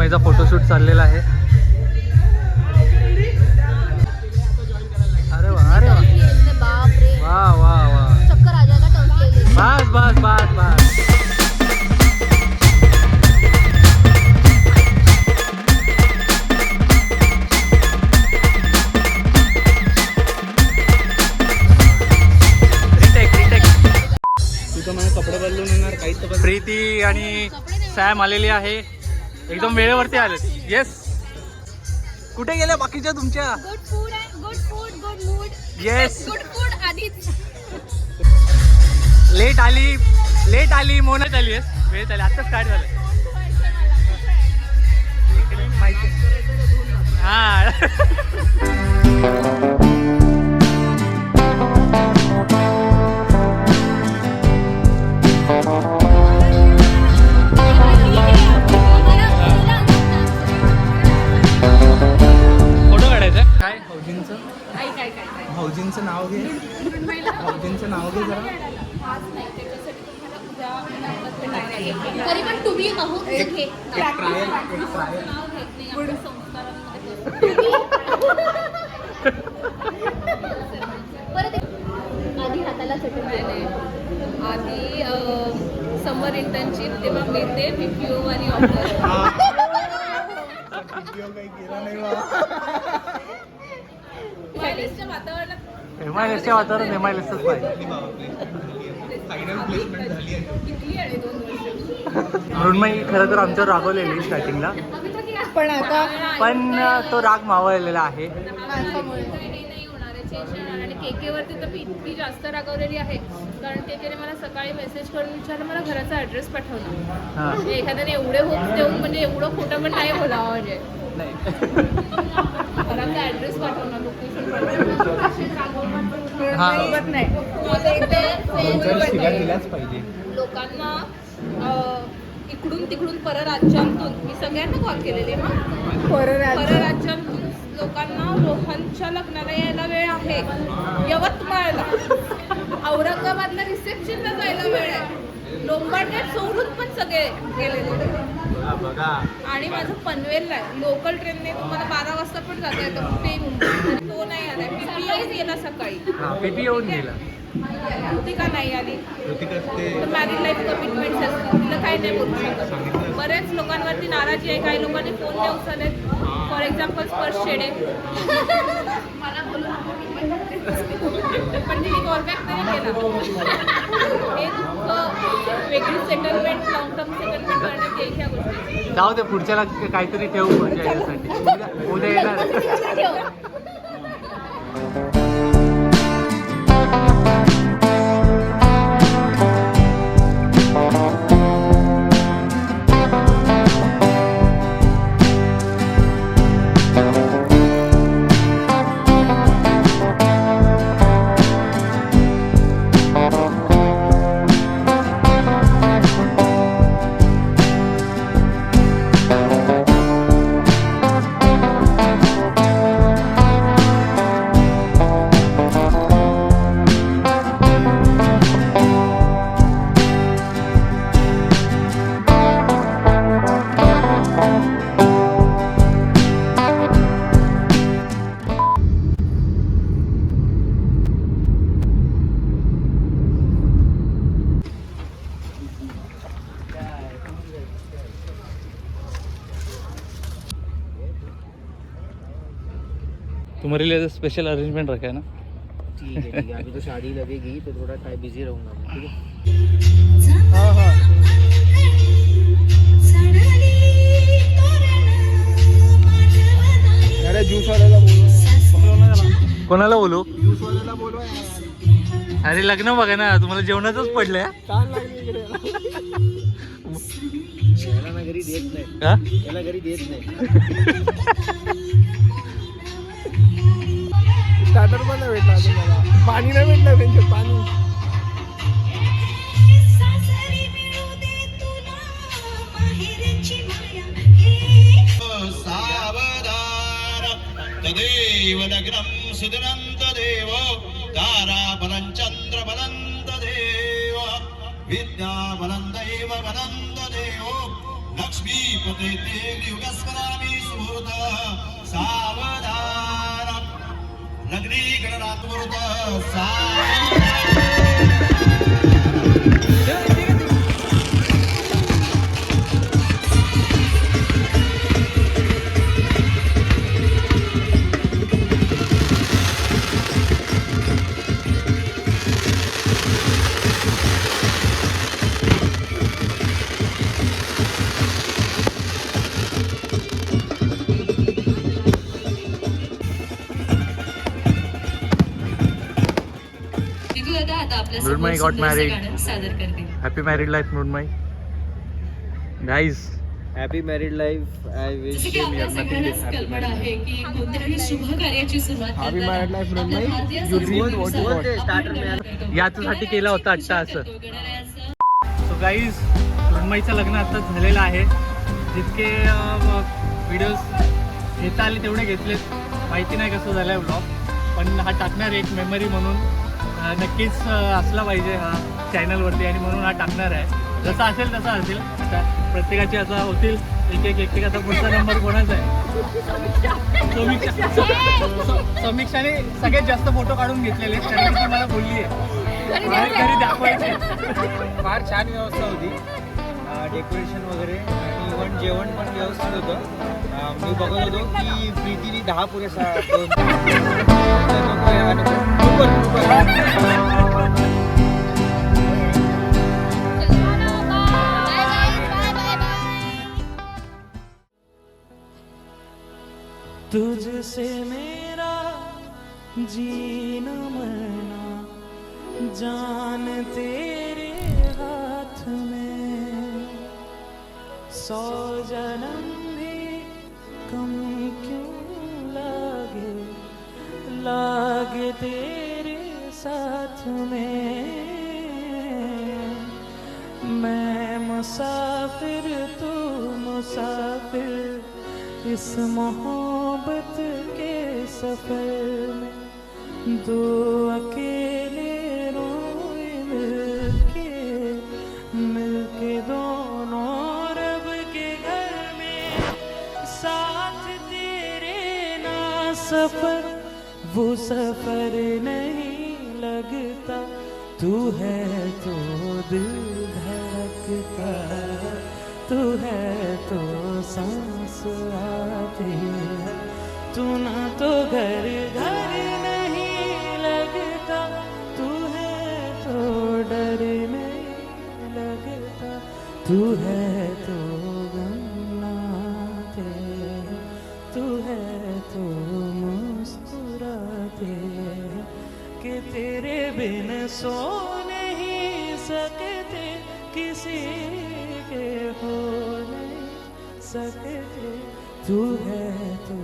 रुनमाईचा photoshoot चाललेला आहे. अरे वा अरे वा वा वा वा बस बस बस बस. कपडे बदलून येणार काहीच. प्रीती आणि सॅम आलेली आहे, एकदम वेळेवरती आले. येस. कुठे गेल्या बाकीच्या तुमच्या? Good food good mood. Yes. Good food आधीच. लेट आली मोनत आली आहेस. वेळ आली आत्ताच स्टार्ट झालं. माहिती हा. फोटो काढायचा काय? भाऊजींचं नाव घे. भाऊजींचं नाव घे जरा. तरी पण तुम्ही आहोत एक ट्रायल. आधी हाताला चटणी. आधी समर इंटर्नशिप तेव्हा मिळते PPO आणि ऑफर. काही केला नाही बा. वातावरणात MILS वातावरण MILSच पाहिजे. फायनल प्लेसमेंट झाली आहे. किती आहे 2 वर्ष. मृण्मयी खरं तर आमच्यावर रागवलेली स्टार्टिंगला, पण आता पण तो राग मावळलेला आहे. नाही होणार आहे, चेंज होणार. आणि KK वरती तर मी इतकी जास्त रागवलेली आहे, कारण KK ने मला सकाळी मेसेज करून विचारलं मला घराचा ॲड्रेस पाठवला. हां म्हणजे एखाद्याने एवढे होप्स देऊन म्हणजे एवढं खोटं पण नाही बोलावं. म्हणजे नाही. घराचा ॲड्रेस पाठवणार, लोकेशन पाठवणार. हा. नाही दिलाच पाहिजे लोकांना. इकडून तिकडून परराज्यांतून मी सगळ्यांना कॉल केलेले ना. परराज्यांतून लोकांना रोहनच्या लग्नाला यायला वेळ आहे. यवतमाळला, औरंगाबादला रिसेप्शनला जायला वेळ आहे. लोंबार्डेत सोडून पण सगळे गेलेले. बघा. आणि माझं पनवेलला आहे. लोकल ट्रेनने तुम्हाला 12 वाजता पण जाता येतं कुठेही मुंबईत. तो नाही आलाय. PPI गेला सकाळी. PP येऊन गेला. कृतिका नाही आली. मॅरिड लाईफ कमिटमेंट्स असतील, तिला काही नाही बोलू शकत. बरेच लोकांवरती नाराजी आहे. काही लोकांनी फोन नाही उचललेत. फॉर एक्झाम्पल स्पर्श शेडे मला बोलू पण तिने कॉल बॅक तरी केला. हे दुःख वेगळी सेटलमेंट, लॉंग टर्म सेटलमेंट करण्यात येईल ह्या गोष्टी. जाऊ दे, पुढच्याला काहीतरी ठेवू म्हणजे याच्यासाठी. उद्या येणार. तुम्हारे लिए स्पेशल अरेंजमेंट रखा है ना. ठीक है अभी तो शादी लगेगी तो थोड़ा टाइम बिजी रहूंगा. ठीक है. हाँ हाँ. अरे ज्यूस वाल्याला बोलू. कोणाला बोलू? ज्यूस वाल्याला बोलवा यार. अरे लग्न बघा ना, तुम्हाला जेवणाचंच पडलंय. छान लागली इकडे. याला ना घरी देत नाही. हा? याला घरी देत नाही. स्टार्टर पण नाही भेटला अजून मला. पाणी नाही भेटलं त्यांच्यात. पाणी तदेव लग्नं सुदनन्त देव ताराबलं चन्द्रबलं तदेव विद्याबलं दैव बलं तदेव लक्ष्मीपते ते युगस्मरामि सुहृद सावधान लग्नी गणनाथ मुहूर्त सावधान Mrunmayi got married. Happy married life Mrunmayi. Guys happy married life. I wish जसे की आपल्या सगळ्यांनाच कल्पना आहे की कोणत्याही शुभ कार्याची सुरुवात हॅपी मॅरिड लाईफ करताना मृण्मयी. भारतीय You dream संस्कृतीनुसार what starter man. याच्यासाठी केला होता आत्ता असं. गणरायाचं सो गाईज मृण्मयीचं लग्न आता झालेलं आहे. जितके व्हिडिओज घेता आले तेवढे घेतलेत. माहिती नाही कसं झालं आहे ब्लॉग, पण हा टाकणार एक मेमरी म्हणून नक्कीच असला पाहिजे हा चॅनलवरती, आणि म्हणून हा टाकणार आहे. जसं असेल तसं असेल. आता प्रत्येकाचे असं होतील एकेकाचा पुढचा नंबर कोणाचा आहे. समीक्षाने सगळ्यात जास्त फोटो काढून घेतलेले आहेत, कारण की ती मला बोलली आहे घरी दाखवायचे. फार छान व्यवस्था होती, डेकोरेशन वगैरे, आणि इव्हन जेवण पण व्यवस्थित होतं. मी बघत होतो की प्रीतीने 10 पुरेसा 2 तुझसे मेरा जीना मरना जान तेरे हाथ में, 100 जन्म भी कम क्यों लागे तेरे साथ में. मैं मुसाफिर तू मुसाफिर इस मोहब्बत के सफर में, 2 अकेले रोए मिलके दोनों रब के घर में. साथ तेरे ना सफर वो सफर नहीं लगता, तू है तो दिल धड़कता, तू है तो सांस आती है, तू ना तो घर नहीं लगता, तू है तो डर नहीं लगता, तू है तो गम नाते, तू है तो मुस्कुराते, कि तेरे बिन सो नहीं सकते, किसी के हो नहीं सकते, तू है तो